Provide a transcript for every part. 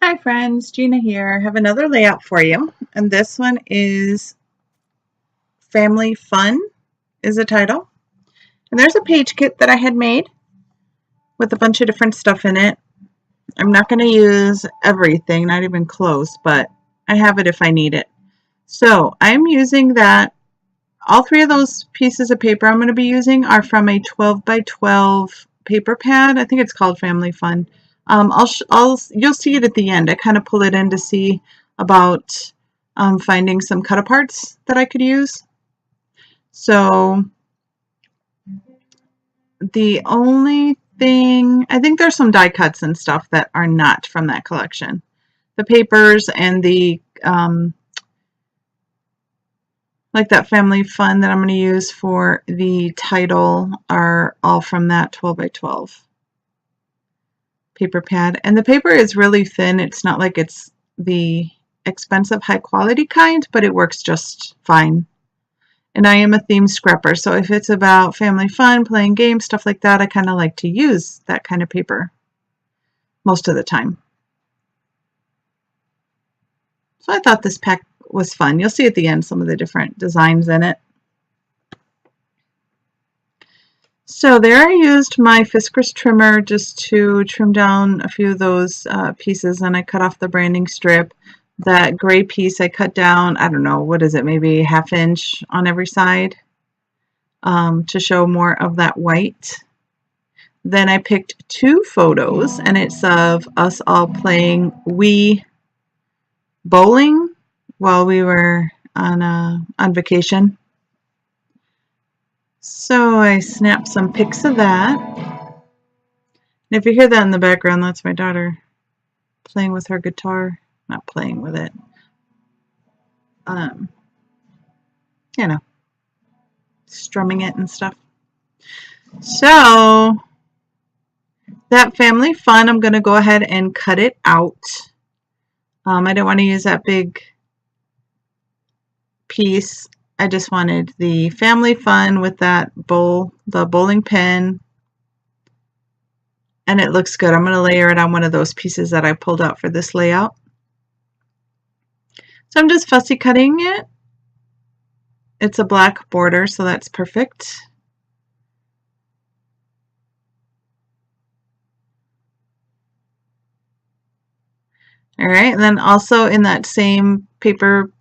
Hi friends, Gina here. I have another layout for you, and this one is Family Fun is the title. And there's a page kit that I had made with a bunch of different stuff in it. I'm not going to use everything, not even close, but I have it if I need it. So I'm using that. All three of those pieces of paper I'm going to be using are from a 12 by 12 paper pad. I think it's called Family Fun. You'll see it at the end. I kind of pull it in to see about finding some cut aparts that I could use. So the only thing, I think there's some die cuts and stuff that are not from that collection. The papers and the like that Family Fun that I'm going to use for the title are all from that 12 by 12 paper pad. And the paper is really thin. It's not like it's the expensive high quality kind, but it works just fine. And I am a theme scrapper, so if it's about family fun, playing games, stuff like that, I kind of like to use that kind of paper most of the time. So I thought this pack was fun. You'll see at the end some of the different designs in it. So there I used my Fiskars trimmer just to trim down a few of those pieces, and I cut off the branding strip. That gray piece I cut down, I don't know, what is it, maybe ½ inch on every side to show more of that white. Then I picked two photos, and it's of us all playing Wii bowling while we were on vacation. So I snapped some pics of that. And if you hear that in the background, that's my daughter playing with her guitar. Not playing with it. You know, strumming it and stuff. So that Family Fun, I'm going to go ahead and cut it out. I didn't want to use that big piece. I just wanted the Family Fun with that the bowling pin, and it looks good. I'm going to layer it on one of those pieces that I pulled out for this layout. So I'm just fussy cutting it. It's a black border, so that's perfect. All right, and then also in that same paper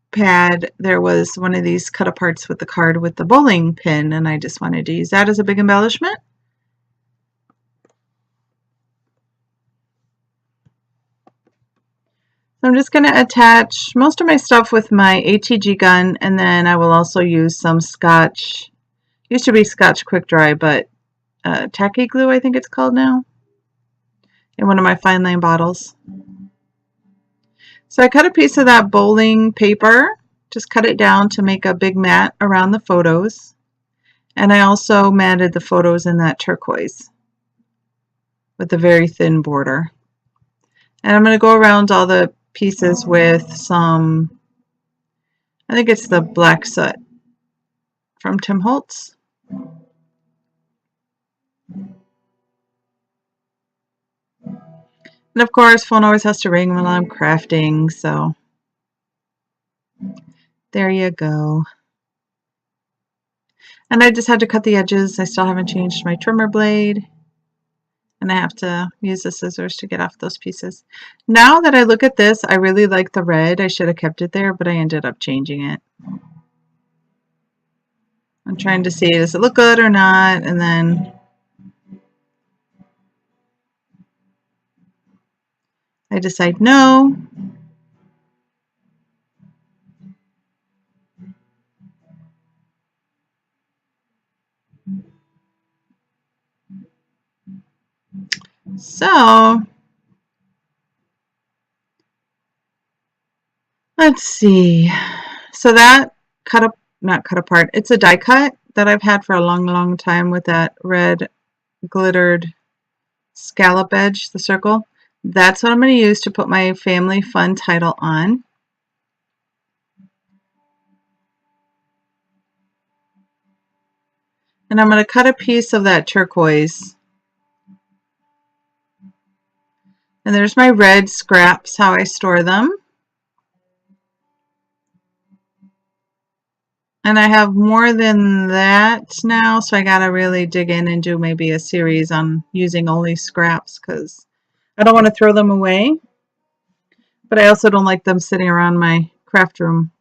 pad, there was one of these cut aparts with the card with the bowling pin, and I just wanted to use that as a big embellishment. So I'm just going to attach most of my stuff with my ATG gun, and then I will also use some Scotch, used to be Scotch Quick Dry, but tacky glue I think it's called now, in one of my fine line bottles. So I cut a piece of that bowling paper, just cut it down to make a big mat around the photos. And I also matted the photos in that turquoise with a very thin border. And I'm going to go around all the pieces with some, I think it's the black soot from Tim Holtz. And of course, phone always has to ring while I'm crafting, so there you go. And I just had to cut the edges. I still haven't changed my trimmer blade, and I have to use the scissors to get off those pieces. Now that I look at this, I really like the red. I should have kept it there, but I ended up changing it. I'm trying to see, does it look good or not? And then I decide no. So let's see. So that not cut apart. It's a die cut that I've had for a long time with that red glittered scallop edge, the circle. That's what I'm going to use to put my Family Fun title on. And I'm going to cut a piece of that turquoise And there's my red scraps, how I store them. And I have more than that now, so I gotta really dig in and do maybe a series on using only scraps because I don't want to throw them away, but I also don't like them sitting around my craft room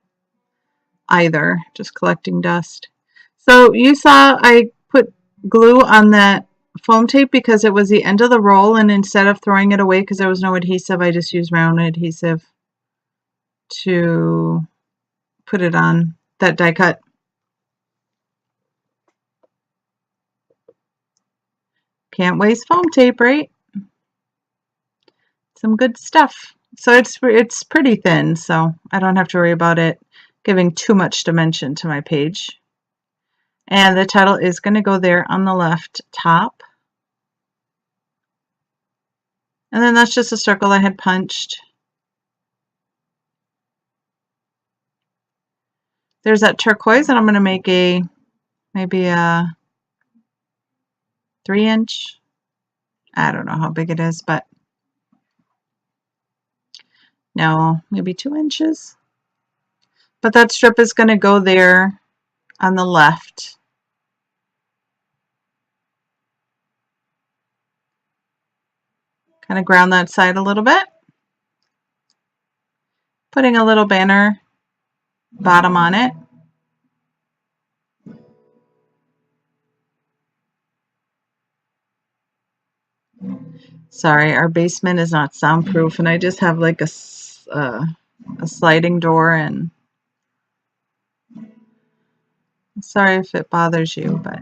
either, just collecting dust. So you saw I put glue on that foam tape because it was the end of the roll, and instead of throwing it away because there was no adhesive, I just used my own adhesive to put it on that die cut. Can't waste foam tape, right? Some good stuff. So it's pretty thin, so I don't have to worry about it giving too much dimension to my page. And the title is going to go there on the left top. And then that's just a circle I had punched. There's that turquoise, and I'm going to make maybe a 3-inch. I don't know how big it is, but no, maybe 2 inches. But that strip is going to go there on the left. Kind of ground that side a little bit. Putting a little banner bottom on it. Sorry, our basement is not soundproof, and I just have like a sliding door, and sorry if it bothers you, but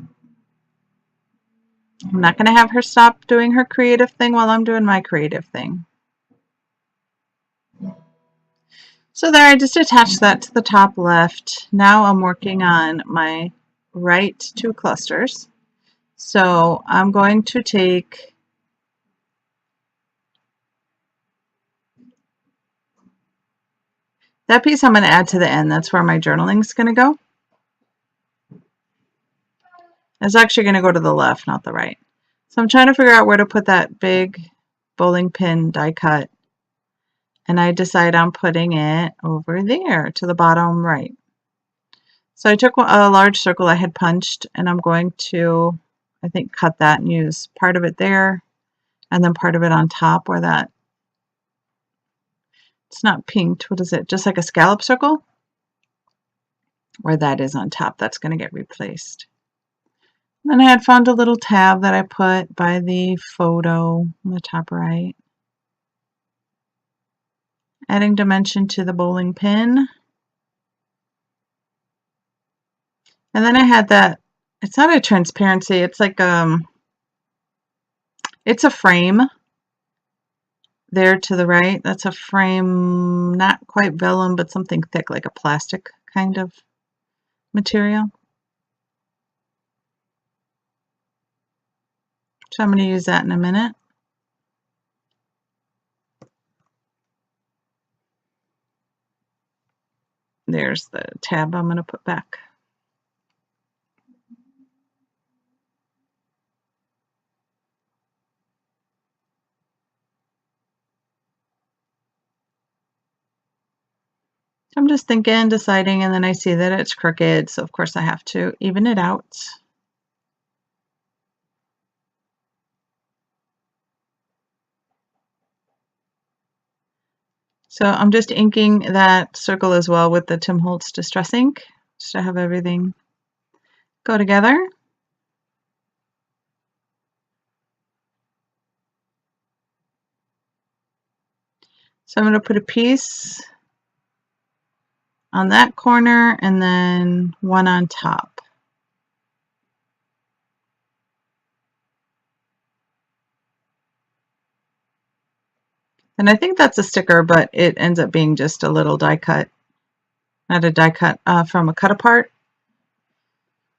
I'm not going to have her stop doing her creative thing while I'm doing my creative thing. So there, I just attached that to the top left. Now I'm working on my right 2 clusters. So I'm going to take that piece, I'm going to add to the end. That's where my journaling is going to go. It's actually going to go to the left, not the right. So I'm trying to figure out where to put that big bowling pin die cut. And I decide on putting it over there to the bottom right. So I took a large circle I had punched, and I'm going to, I think, cut that and use part of it there and then part of it on top where that, it's not pinked, what is it, just like a scallop circle? Where that is on top, that's going to get replaced. Then I had found a little tab that I put by the photo on the top right. Adding dimension to the bowling pin. And then I had that, it's not a transparency, it's like it's a frame there to the right. That's a frame, not quite vellum, but something thick, like a plastic kind of material. So I'm going to use that in a minute. There's the tab I'm going to put back. I'm just thinking, deciding, and then I see that it's crooked, so of course I have to even it out. So I'm just inking that circle as well with the Tim Holtz Distress ink, just to have everything go together. So I'm going to put a piece on that corner and then one on top. And I think that's a sticker, but it ends up being just a little die cut, not a die cut from a cut apart.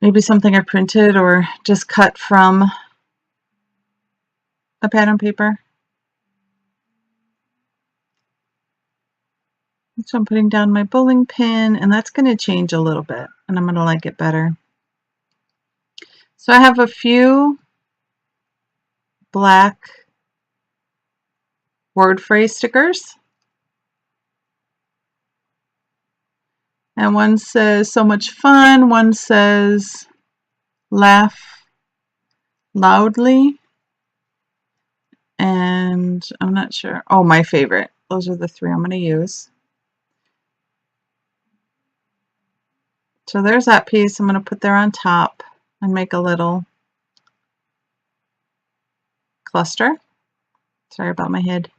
Maybe something I printed or just cut from a pattern paper. So I'm putting down my bowling pin, and that's going to change a little bit, and I'm going to like it better. So I have a few black word phrase stickers. And one says so much fun, one says laugh loudly, and I'm not sure. Oh, my favorite. Those are the three I'm going to use. So there's that piece I'm going to put there on top and make a little cluster. Sorry about my head.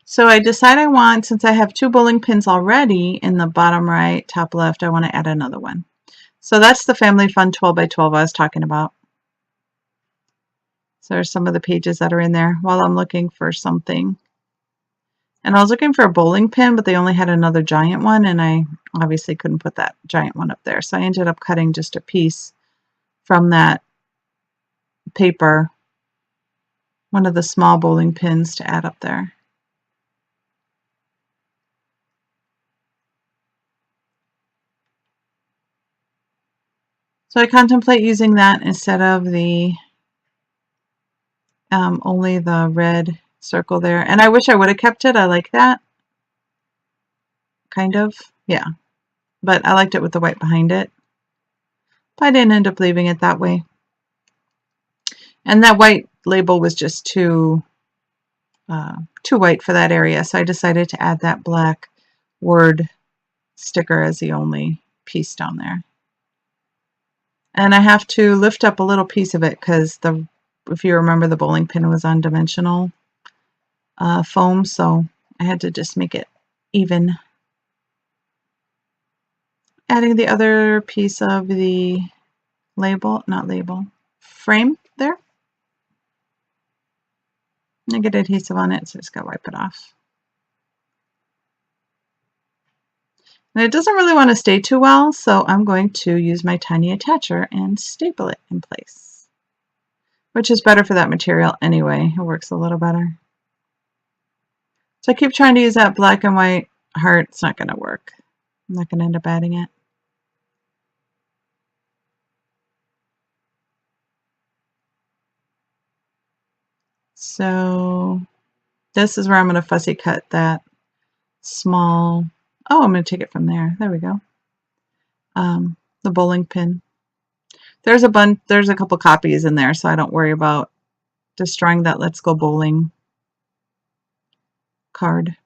So I decide I want, since I have 2 bowling pins already in the bottom right, top left, I want to add another one. So that's the Family Fun 12 by 12 I was talking about. So there's some of the pages that are in there while I'm looking for something. And I was looking for a bowling pin, but they only had another giant one, and I obviously couldn't put that giant one up there. So I ended up cutting just a piece from that paper, one of the small bowling pins, to add up there. So I contemplate using that instead of the only the red circle there. And I wish I would have kept it. I like that. Kind of. Yeah. But I liked it with the white behind it. But I didn't end up leaving it that way. And that white label was just too white for that area. So I decided to add that black word sticker as the only piece down there. And I have to lift up a little piece of it because if you remember, the bowling pin was on dimensional foam, so I had to just make it even. Adding the other piece of the frame there. I get adhesive on it, so I just gotta wipe it off. And it doesn't really want to stay too well, so I'm going to use my tiny attacher and staple it in place, which is better for that material anyway. It works a little better. So I keep trying to use that black and white heart. It's not going to work. I'm not going to end up adding it. So this is where I'm going to fussy cut that small, oh, I'm going to take it from there. There we go. The bowling pin. There's a couple copies in there, so I don't worry about destroying that Let's Go Bowling card.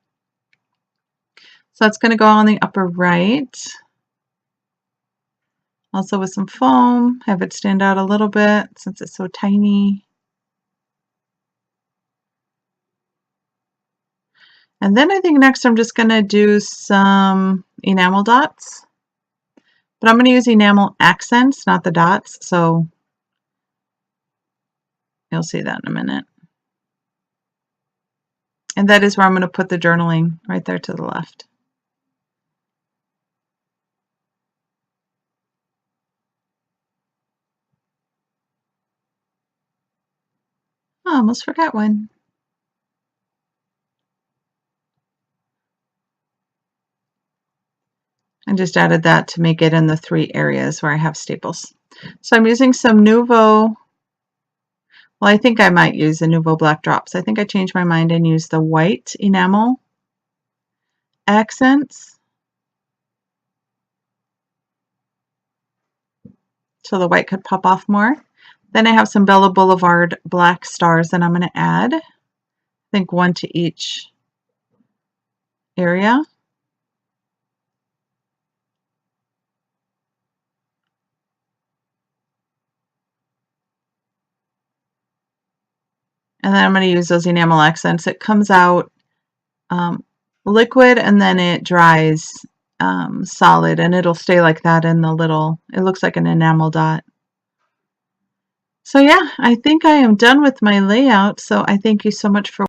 So that's going to go on the upper right. Also with some foam, have it stand out a little bit since it's so tiny. And then I think next I'm just going to do some enamel dots. But I'm going to use enamel accents, not the dots, so you'll see that in a minute. And that is where I'm going to put the journaling, right there to the left. Oh, almost forgot one. I just added that to make it in the 3 areas where I have staples. So I'm using some Nuvo. Well, I think I might use the Nuvo Black Drops. I think I changed my mind and used the white enamel accents. So the white could pop off more. Then I have some Bella Boulevard black stars that I'm going to add. I think 1 to each area. And then I'm going to use those enamel accents. It comes out liquid and then it dries solid, and it'll stay like that in the little, it looks like an enamel dot. So yeah, I think I am done with my layout. So I thank you so much for